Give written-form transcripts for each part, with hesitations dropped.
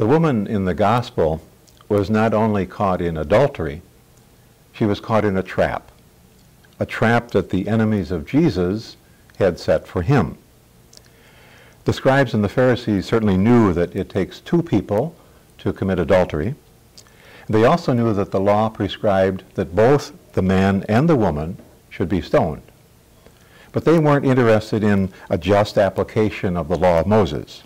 The woman in the gospel was not only caught in adultery, she was caught in a trap that the enemies of Jesus had set for him. The scribes and the Pharisees certainly knew that it takes two people to commit adultery. They also knew that the law prescribed that both the man and the woman should be stoned. But they weren't interested in a just application of the law of Moses.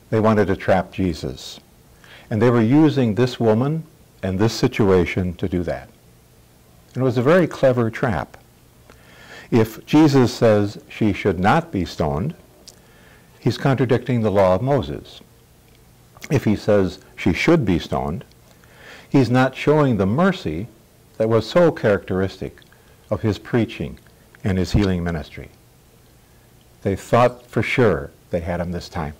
They wanted to trap Jesus. And they were using this woman and this situation to do that. And it was a very clever trap. If Jesus says she should not be stoned, he's contradicting the law of Moses. If he says she should be stoned, he's not showing the mercy that was so characteristic of his preaching and his healing ministry. They thought for sure they had him this time.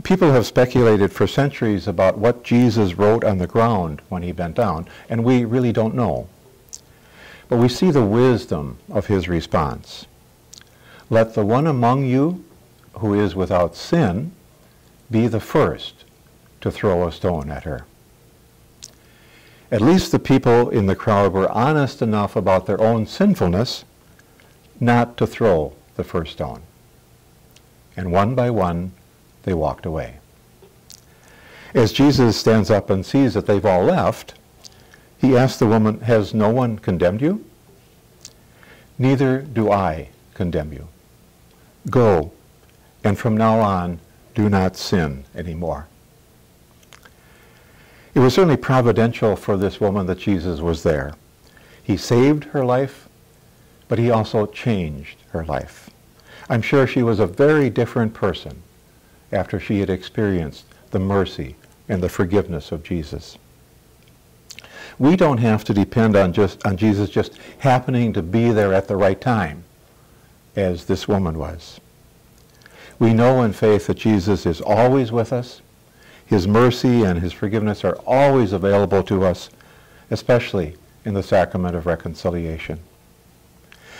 People have speculated for centuries about what Jesus wrote on the ground when he bent down, and we really don't know. But we see the wisdom of his response. Let the one among you who is without sin be the first to throw a stone at her. At least the people in the crowd were honest enough about their own sinfulness not to throw the first stone. And one by one, they walked away. As Jesus stands up and sees that they've all left, he asks the woman, "Has no one condemned you?" "Neither do I condemn you. Go, and from now on, do not sin anymore." It was certainly providential for this woman that Jesus was there. He saved her life, but he also changed her life. I'm sure she was a very different person after she had experienced the mercy and the forgiveness of Jesus. We don't have to depend on Jesus just happening to be there at the right time, as this woman was. We know in faith that Jesus is always with us. His mercy and his forgiveness are always available to us, especially in the sacrament of reconciliation.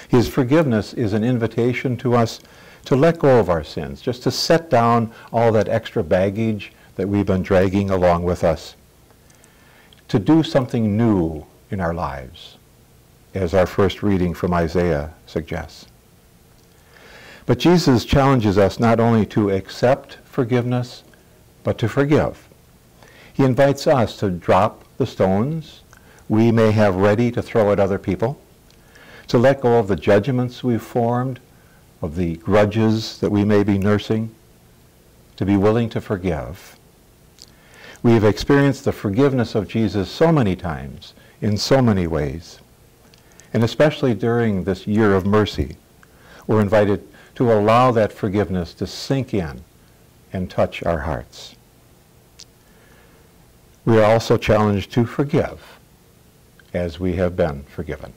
His forgiveness is an invitation to us to let go of our sins, just to set down all that extra baggage that we've been dragging along with us, to do something new in our lives, as our first reading from Isaiah suggests. But Jesus challenges us not only to accept forgiveness, but to forgive. He invites us to drop the stones we may have ready to throw at other people, to let go of the judgments we've formed, of the grudges that we may be nursing, to be willing to forgive. We have experienced the forgiveness of Jesus so many times, in so many ways. And especially during this year of mercy, we're invited to allow that forgiveness to sink in and touch our hearts. We are also challenged to forgive as we have been forgiven.